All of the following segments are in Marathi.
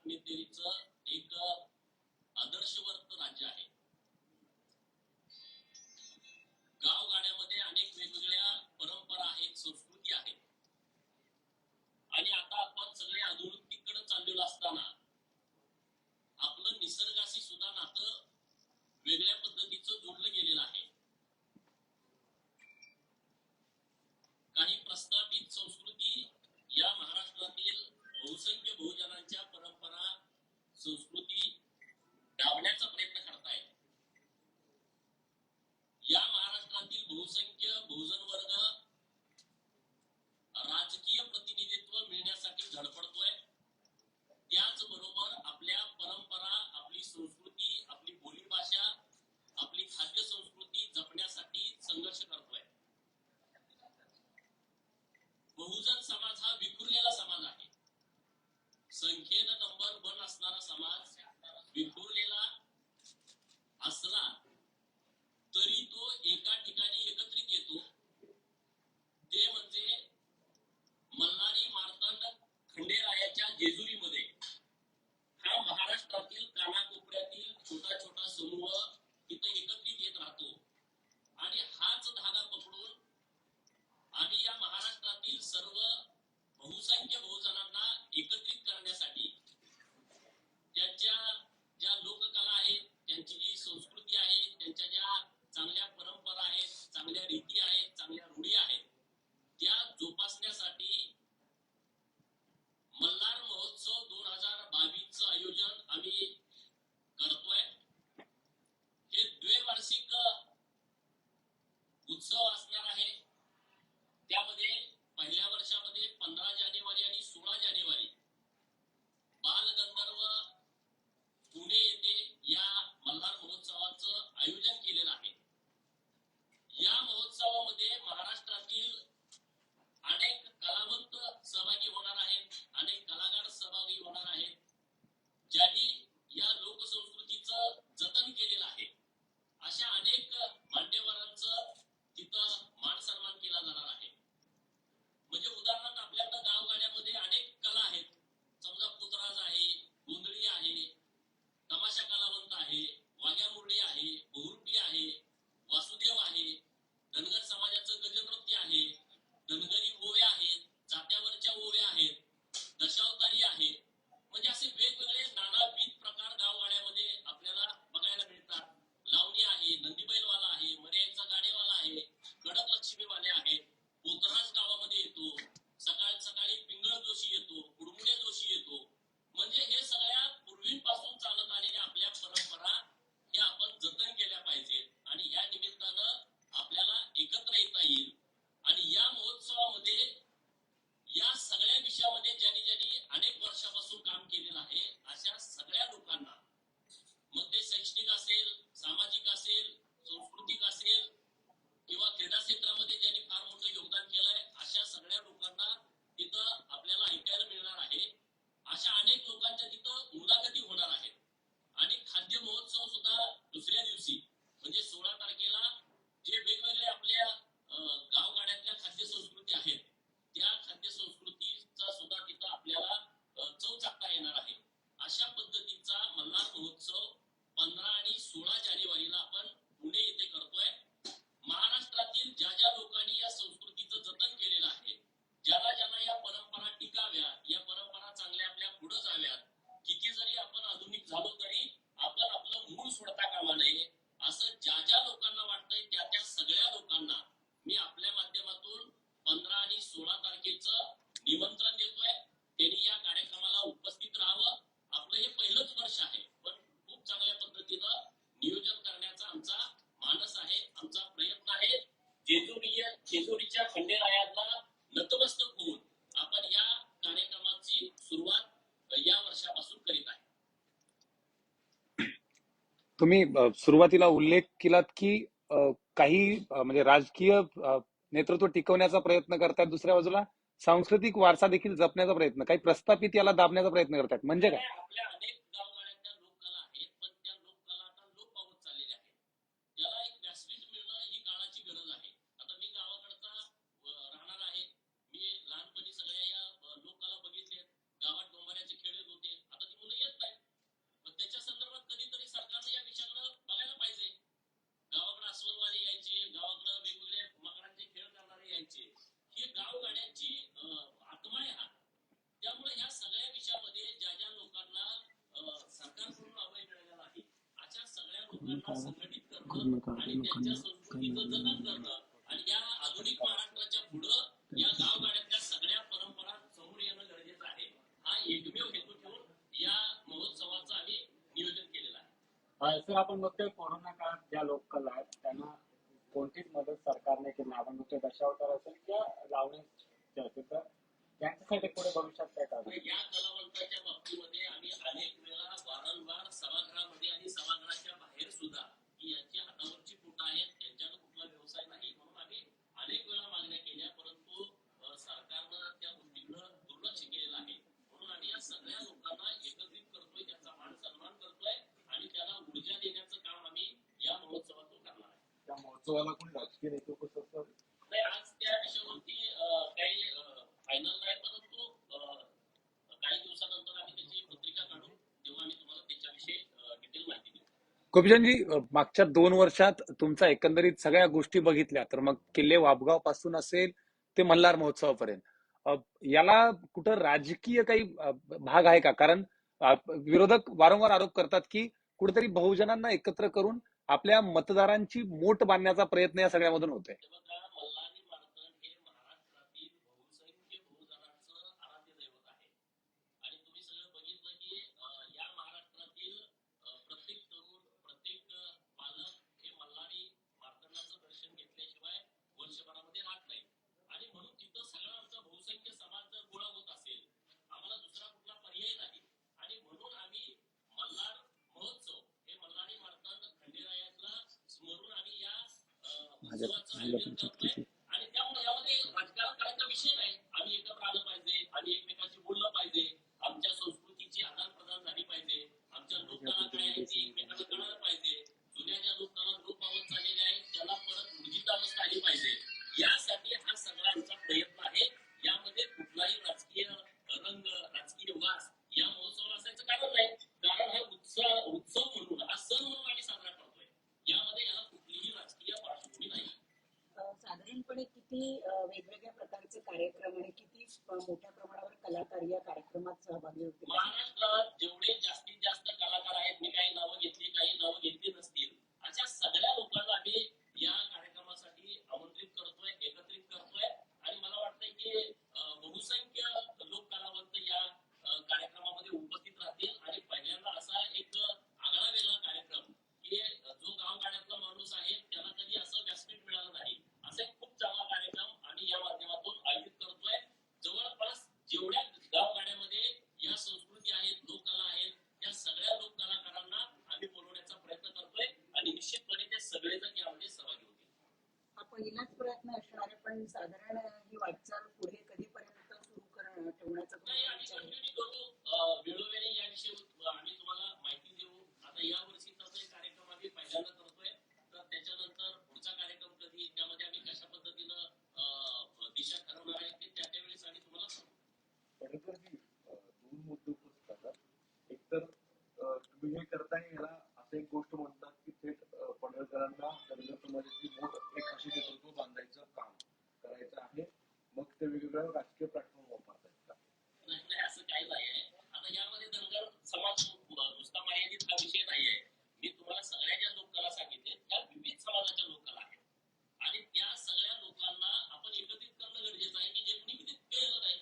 लोकनेतेचं एक आदर्शवर्त राज्य आहे. गावगाड्यामध्ये अनेक वेगवेगळ्या परंपरा आहेत, संस्कृती आहेत आणि आता आपण सगळे आधुनिकतेकडे चाललेलो असताना आपलं निसर्गाशी सुद्धा नातं वेगळ्या पद्धतीचं जोडलं गेलेलं आहे. काही प्रस्थापित संस्कृती या महाराष्ट्रातील बहुसंख्य बहुजनांच्या परंपरा संस्कृती डावण्याचा प्रयत्न करतायत. या महाराष्ट्रातील बहुसंख्य बहुजन वर्ग राजकीय प्रतिनिधित्व मिळण्यासाठी धडपडतोय. त्याचबरोबर आपल्या परंपरा, आपली संस्कृती, आपली बोलीभाषा, आपली खाद्य संस्कृती जपण्यासाठी संघर्ष करतोय. बहुजन समाज हा विखुरलेला समाज आहे. संख्येनं नंबर 1 असणारा समाज विखुरलेला असला तरी तो एका ठिकाणी एकत्रित येतो. ते म्हणजे मल्हारी मार्तंड खंडेरायाच्या जेजुरीमध्ये हा महाराष्ट्रातील कानाकोपऱ्यातील छोटा छोटा समूह तिथे एकत्रित येत राहतो आणि हाच धागा पकडून आम्ही या महाराष्ट्रातील सर्व बहुसंख्य बहुजनांना एकत्रित करण्यासाठी त्यांच्या ज्या लोककला आहेत, त्यांची जी संस्कृती आहे, त्यांच्या ज्या चांगल्या परंपरा आहेत, चांगल्या रीती आहेत, चांगल्या रूढी आहेत, त्या जोपासण्यासाठी मल्हार महोत्सव 2022चं आयोजन आम्ही करतोय. हे द्वैवार्षिक उत्सव असणार आहे. त्यामध्ये पहिल्या वर्षामध्ये 15 जानेवारी आणि 16 जानेवारी बालगंधर्व पुणे येथे या मल्हार महोत्सवाचं आयोजन केलेलं आहे. या महोत्सवामध्ये महाराष्ट्रातील अनेक कलावंत सहभागी होणार आहेत, अनेक कलाकार सहभागी होणार आहेत, ज्यांनी या लोकसंस्कृतीचं जतन केलेलं आहे. अशा अनेक मान्यवरांचं तिथं मान सन्मान केला जाणार आहे. म्हणजे उदाहरणार्थ आपल्याकडे गावगाड्यामध्ये अनेक कला आहेत. समजा पुतराज आहे, गोंधळी आहे, तमाशा कलावंत आहे, वाघ्या मुरळी आहे, बहुरूपी आहे, वासुदेव आहे, धनगर समाजाचं गजनृत्य आहे, धनगरी ओव्या आहेत, जात्यावरच्या ओव्या आहेत, दशावतारी आहे. म्हणजे असे वेगवेगळे नानाविध प्रकार गावगाड्यामध्ये आपल्याला बघायला मिळतात. लावणी आहे, नंदीबैलवाला आहे, मर्याचा गाडेवाला आहे, कडक लक्ष्मीवाले आहे, पोतराज गावामध्ये येतो, सकाळ सकाळी पिंगळ जोशी येतो, कुडमुडे जोशी येतो. म्हणजे हे सगळ्या पूर्वीपासून चालत आलेल्या आपल्या परंपरा या आपण जतन केल्या पाहिजेत आणि या निमित्तानं आपल्याला एकत्र येता येईल. आणि या महोत्सवामध्ये या सगळ्या विषयामध्ये ज्यांनी अनेक वर्षापासून काम केलेलं आहे अशा सगळ्या लोकांना, मग ते शैक्षणिक असेल, सामाजिक असेल, सांस्कृतिक असेल किंवा क्रीडा क्षेत्रामध्ये ज्यांनी फार मोठं योगदान केलंय अशा सगळ्या लोकांना तिथं आपल्याला ऐकायला मिळणार आहे. अशा अनेक लोकांच्या तिथं मुलाखती होणार आहेत. आणि खाद्य महोत्सव सुद्धा दुसऱ्या दिवशी म्हणजे 16 तारखेला जे वेगवेगळे आपल्या गावगाड्यातल्या खाद्य संस्कृती आहेत त्या खाद्य संस्कृतीचा सुद्धा तिथं आपल्याला चव चाकता येणार आहे. अशा पद्धतीचा मल्हार महोत्सव 15 आणि 16 जानेवारीला आपण पुणे येथे करतोय. महाराष्ट्रातील ज्या ज्या लोकांनी या संस्कृतीचं जतन केलेलं आहे, ज्यांना ज्यांना या परंपरा टिकाव्या, या परंपरा चांगल्या आपल्या पुढे जाव्यात, किती जरी आपण आधुनिक झालो तरी आपण आपलं मूळ सोडता कामा नये, असं ज्या ज्या लोकांना वाटतंय त्या त्या सगळ्या लोकांना मी आपल्या माध्यमातून 15 आणि 16 तारखेचं निमंत्रण देतोय. त्यांनी या कार्यक्रमाला उपस्थित राहावं. आपलं हे पहिलंच वर्ष आहे, पण खूप चांगल्या पद्धतीनं नियोजन करण्याचा आमचा मानस आहे, आमचा प्रयत्न आहे. जेजुरीच्या खंडेरायाला नतमस्तक होऊन आपण या कार्यक्रमाची सुरुवात या वर्षापासून करीत आहे. तुम्ही सुरुवातीला उल्लेख केलात की काही म्हणजे राजकीय नेतृत्व टिकवण्याचा प्रयत्न करतात, दुसऱ्या बाजूला सांस्कृतिक वारसा देखील जपण्याचा प्रयत्न, काही प्रस्थापित याला दाबण्याचा प्रयत्न करतात. म्हणजे काय? आपल्या अनेक गावगाड्यातल्या लोककला आहेत, पण त्या लोककला आता लोप पावत चाललेल्या आहेत. त्याला एक व्यासपीठ मिळणं ही काळाची गरज आहे. आता मी गावाकडचा राहणार आहे. मी लहानपणी सगळ्या या लोककला बघितल्यात. गावात डोंबाऱ्याचे खेळ होते. आता ती मुलं लोकांना संघटित करणं आणि त्यांच्या संस्कृतीचं जतन करणं आणि या आधुनिक महाराष्ट्राच्या पुढं या गावगाड्यातल्या सगळ्या परंपरा समोर येणं गरजेचं आहे. हा एकमेव हेतू ठेवून या महोत्सवाचं आम्ही नियोजन केलेलं आहे. सर, आपण बघतोय कोरोना काळात ज्या लोककला आहेत त्यांना कोणतीच मदत सरकारने केली नाही. आपण बघतोय दशावतार असेल किंवा लावणी असेल तर त्यांच्यासाठी पुढे भविष्यात काय करणार? या कलावंताच्या बाबतीमध्ये आम्ही अनेक वेळा वारंवार सभागृहामध्ये आणि सभागृहाच्या बाहेर सुद्धा की यांची हातावरची पोटं आहेत, त्यांच्याकडे कुठला व्यवसाय नाही म्हणून आम्ही अनेक वेळा मागण्या केल्या, परंतु सरकारनं त्या गोष्टीकडे दुर्लक्ष केलेलं आहे. म्हणून आम्ही या सगळ्या लोकांना एकत्रित करतोय, त्यांचा मान सन्मान करतोय आणि त्याला ऊर्जा देण्याचं काम आम्ही या महोत्सवातून करणार आहे. त्या महोत्सवाला कोणी राजकीय नेतृत्व कसं नाही, आज त्या विषयावरती काही फायनल नाही, परंतु काही दिवसानंतर आम्ही त्याची पत्रिका काढू, तेव्हा आम्ही तुम्हाला त्याच्याविषयी डिटेल माहिती देऊ. गोपीचंदजी, मागच्या 2 वर्षात तुमचा एकंदरीत सगळ्या गोष्टी बघितल्या तर मग किल्ले वापगाव पासून असेल ते मल्हार महोत्सवापर्यंत याला कुठं राजकीय काही भाग आहे का? कारण विरोधक वारंवार आरोप करतात की कुठेतरी बहुजनांना एकत्र करून आपल्या मतदारांची मोट बांधण्याचा प्रयत्न या सगळ्यामधून होतोय. मल्हारी मार्तंड हे महाराष्ट्रातील बहुसंख्य बहुजनांचं आराध्य दैवत आहे आणि तुम्ही सगळं बघितलं की या महाराष्ट्रातील प्रत्येक तरुण, प्रत्येक पालक हे मल्हारी मार्तंडाचं दर्शन घेतल्याशिवाय वर्षभरामध्ये राहत नाही आणि म्हणून तिथं सगळा आमचा बहुसंख्य समाज जर गोळा होत असेल, आम्हाला दुसरा कुठला पर्याय नाही आणि म्हणून आम्ही मल्हार महोत्सव हे मल्हारी मार्तंड खंडेरायाला स्मरून आम्ही या उत्सवाचं आयोजन करतोय आणि त्यामुळे यामध्ये राजकारण करायचा विषय नाही. आम्ही एकत्र आलं पाहिजे, आम्ही एकमेकांशी बोललं पाहिजे, आमच्या संस्कृतीची आदान प्रदान झाली पाहिजे, आमच्या लोककला काय आहे ती एकमेकांना कळायला पाहिजे, जुन्या ज्या लोककला लोप पावत चाललेल्या आहेत त्याला परत ऊर्जित अवस्था आली पाहिजे. यासाठी हा सगळा आमचा प्रयत्न आहे. यामध्ये कुठलाही राजकीय रंग, राजकीय वास या महोत्सवाला असायचं कारण नाही, कारण हा उत्सव म्हणून, हा सण म्हणून आम्ही साजरा करतोय. यामध्ये याला कुठलीही राजकीय पार्श्वभूमी नाही. साधारणपणे किती वेगवेगळ्या प्रकारचे कार्यक्रम आणि किती मोठ्या प्रमाणावर कलाकार या कार्यक्रमात सहभागी होते? महाराष्ट्रात जेवढे जास्तीत जास्त कलाकार आहेत, मी काही नावं घेतली, काही नावं घेतली नसतील, अशा सगळ्या लोकांना आम्ही या कार्यक्रमासाठी आमंत्रित करतोय, एकत्रित करतोय आणि मला वाटतंय की बहुसंख्य लोक कलावंत या कार्यक्रमामध्ये उपस्थित राहतील आणि पहिल्यांदा असा एक आगळा वेगळा कार्यक्रम की जो गावगाड्यातला माणूस आहे त्याला कधी असं व्यासपीठ मिळालं नाही, असा एक खूप चांगला कार्यक्रम आम्ही या माध्यमातून आयोजित करतोय. जवळपास जेवढ्या गावगाड्यामध्ये या संस्कृती आहेत, लोककला आहेत, त्या सगळ्या लोक कलाकारांना आम्ही बोलवण्याचा प्रयत्न करतोय आणि निश्चितपणे ते सगळेजण यामध्ये सहभागी होतील. हा पहिलाच प्रयत्न असणार आहे, पण साधारण ही वाटचाल पुढे कधीपर्यंत सुरू ठेवण्याचा नाही, तुमचा आम्ही विचार आहे? कंटिन्यू करू, वेळोवेळी याविषयी आम्ही तुम्हाला माहिती देऊ. आता या वर्षीचा जो कार्यक्रम आम्ही पहिल्यांदा करतोय, तर त्याच्यानंतर पुढचा कार्यक्रम कधी, त्यामध्ये आम्ही कशा पद्धतीनं दिशा ठरवणार आहे ते त्या त्यावेळेस आम्ही तुम्हाला सांगू. पडळकरजी, 2 मुद्दे उपस्थित करतात. एक तर तुम्ही हे करताना याला असं एक गोष्ट म्हणतात की थेट पडळकरांना धनगर समाजाची मोठ एक अशी नेतृत्व बांधायचं काम करायचं आहे, मग ते वेगवेगळ्या राजकीय प्लॅटफॉर्म वापरतायत का? नाही नाही, असं काही नाही आहे. आता यामध्ये धनगर समाज नुसता मर्यादित हा विषय नाही आहे. मी तुम्हाला सगळ्या ज्या लोककला सांगितले त्या विविध समाजाच्या लोककला आहेत आणि त्या सगळ्या लोकांना आपण एकत्रित करणं गरजेचं आहे की जे कुणी कधी केलं नाही.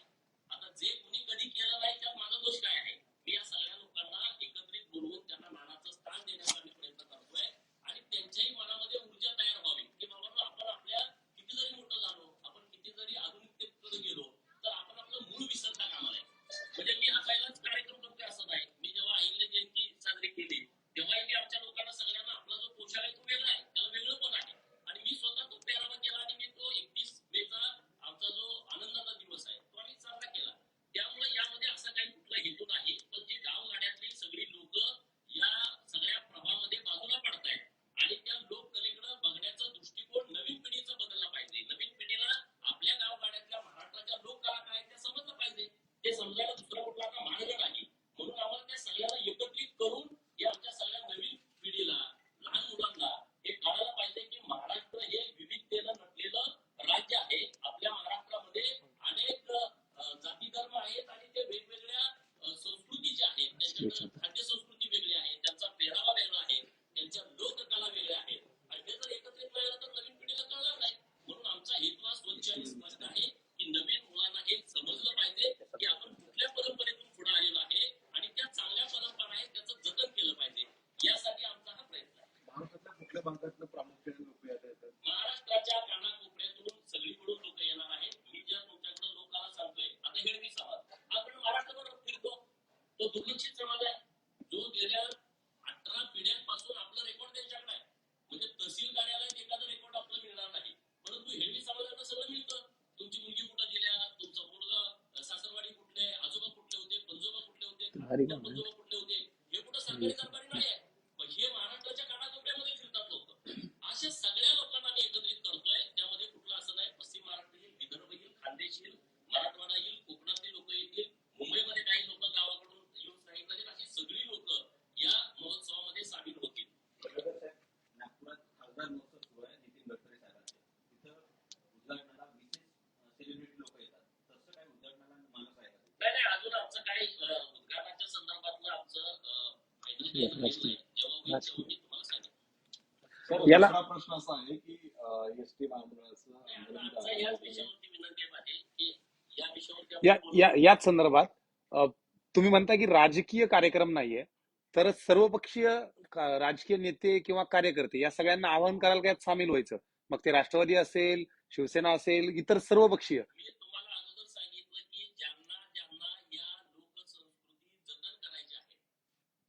आता जे कुणी कधी केलं नाही त्यात माझा दोष काय आहे? मी या सगळ्या लोकांना एकत्रित बोलवून त्यांना मानाचं स्थान देण्याचा मी प्रयत्न करतोय आणि त्यांच्याही मनामध्ये ऊर्जा तयार व्हावी की बाबा आपण आपल्या किती जरी मोठं झालो, आपण किती जरी आधुनिकतेकडे गेलो तर आपण आपलं मूळ विसरता कामा नये. म्हणजे मी हा पहिलाच कार्यक्रम करतोय असं नाही. मी जेव्हा अहिल्या जयंती साजरी केली तेव्हाही मी आमच्या लोकांना सगळ्यांना आपला जो पोशाख आहे तो वेगळा आहे, त्याला वेगळं पण आहे आणि मी स्वतः तो पेहरावा केला आणि मी तो 31 मेचा आमचा जो आनंदाचा दिवस आहे तो आम्ही साजरा केला. त्यामुळे यामध्ये असा काही कुठला हेतू नाही, पण जी गावगाड्यातली सगळी लोक या सगळ्या प्रभावामध्ये बाजूला पडतायत आणि त्या लोककलेकडे बघण्याचा दृष्टिकोन नवीन पिढीचा बदलला पाहिजे. नवीन पिढीला आपल्या गावगाड्यातल्या महाराष्ट्राच्या लोककला काय त्या समजलं पाहिजे. ते समजायला दुसरा कुठला आता मार्ग नाही. म्हणून आम्हाला त्या सगळ्यांना एकत्रित करून या आमच्या सगळ्या नवीन पिढीला, लहान मुलांना हे कळायला पाहिजे की महाराष्ट्र हे विविधतेनं नटलेलं राज्य आहे. आपल्या महाराष्ट्रामध्ये अनेक जाती धर्म आहेत आणि ते वेगवेगळ्या संस्कृतीचे आहेत. त्यांच्याकडे खाद्य संस्कृती वेगळी आहे, त्यांचा पेहरावा वेगळा आहे, त्यांच्या लोक भागातनं प्रामुख्याने लोक येतात. महाराष्ट्राच्या कानाकोपऱ्यातून सगळीकडून लोक येणार आहेत. मी ज्या तुमच्याकडे लोकांना सांगतोय, आता हेळवी समाज आपण महाराष्ट्रभर फिरतो, तो दुर्लक्षित समाज आहे, जो गेल्या 18 पिढ्यांपासून आपलं रेकॉर्ड त्यांच्याकडे आहे. म्हणजे तहसील कार्यालयात एखादं रेकॉर्ड आपलं मिळणार नाही, परंतु हेळवी समाजाला सगळं मिळतं. तुमची मुलगी कुठं दिल्या, तुमचा मुलगा सासरवाडी कुठले, आजोबा कुठले होते, पंजोबा कुठले होते, पंजोबा कुठले होते, हे कुठं सरकारी दरबारी नाही आहे. पण हे महाराष्ट्राच्या कानाकोपऱ्यामध्ये फिरतात लोक. अशा सगळ्या लोकांना मी एकत्रित करतोय. त्यामध्ये कुठलं असं नाही, पश्चिम महाराष्ट्र येईल, विदर्भ येईल, खानदेश येईल, मराठवाडा येईल, कोकणातली लोक येतील, मुंबईमध्ये काही लोक गावाकडून येऊन सांगितलं जाईल, अशी सगळी लोक या महोत्सवामध्ये सामील होतील. नागपुरात खासदार महोत्सव सुरू आहे नितीन गडकरी साहेबांचे, तिथं उद्घाटनाला विशेष सेलिब्रिटी लोक येतात, तसं काय उद्घाटनाला मानस आहे का? नाही, अजून आमचं काही उद्घाटनाच्या संदर्भातलं आमचं फायनल काही झालेलं नाही. जेव्हा होईल तेव्हा मी तुम्हाला सांगेन. सर, याला- दुसरा प्रश्न असा आहे की एसटी महामंडळाचं नाही, आता आंदोलन आमचा झालं याच आहे. विषयावरती विनंती आहे माझी की या विषयावरती या आपण या याच संदर्भात तुम्ही म्हणता की राजकीय कार्यक्रम नाहीये, तर सर्वपक्षीय राजकीय नेते किंवा कार्यकर्ते या सगळ्यांना आवाहन कराल का यात सामील व्हायचं? मग ते राष्ट्रवादी असेल, शिवसेना असेल, इतर सर्वपक्षीय. मी तुम्हाला अगोदर सांगितलं की ज्यांना ज्यांना या लोकसंस्कृती जतन करायची आहे,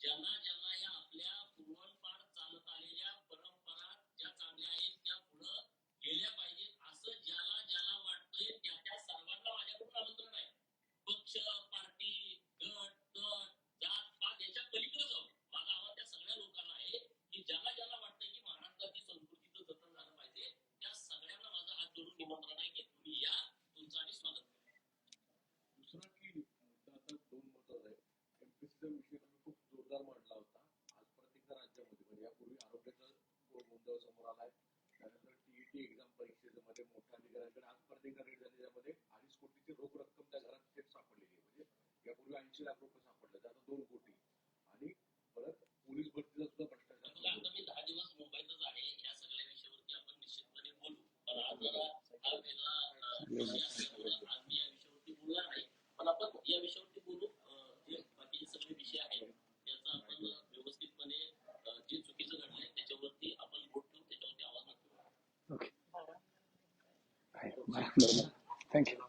ज्यांना ज्यांना या आपल्या पूर्वांपार चालत आलेल्या परंपरा ज्या चांगल्या आहेत त्या पुढं गेल्या पाहिजेत, असं ज्याला ज्याला वाटतंय त्या त्या सर्वांना माझ्याकडून आमंत्रण आहे. पक्ष, पार्टी, गट, जात पात याच्या पलीकडे जाऊन माझा आवाज त्या सगळ्या लोकांना आहे की ज्याला ज्याला वाटतंय की महाराष्ट्राची संस्कृतीचं जतन झालं पाहिजे, त्या सगळ्यांना माझं हात जोडून निमंत्रण आहे की तुम्ही या, तुमचं आम्ही स्वागत करू. दुसरा की मुद्दा आता दोन महत्वाचा आहे. एमपीसीचा विषय तुम्ही खूप जोरदार मांडला होता. आज प्रत्येक राज्यामध्ये म्हणजे यापूर्वी आरोग्याचा मुद्दा समोर आलाय, त्यानंतर टीईटी एक्झाम परीक्षेमध्ये मोठ्या अधिकाऱ्यांकडे आज प्रत्येक रेट झाली, त्यामध्ये 2.5 कोटीची रोख रक्कम त्या घरात थेट सापडलेली आहे. म्हणजे यापूर्वी 80 लाख रुपये सापडले, आता 2 कोटी. आणि परत पोलीस भरतीचा सुद्धा भ्रष्टाचार बघा, चालू आता आहे. मी 10 दिवस मुंबईतच आहे. या सगळ्या विषयावरती आपण निश्चितपणे बोलू, पण आज जरा हा वेगळा विषय असल्यामुळं आज मी या विषयावरती बोलणार नाही. पण आपण या विषयावरती बोलू. जे बाकीचे सगळे विषय आहेत त्याचा आपण व्यवस्थितपणे जे चुकीचं घडलंय त्याच्यावरती आपण बोट ठेवू, त्याच्यावरती आवाज नक्की. ओके, बरोबर. थँक्यू.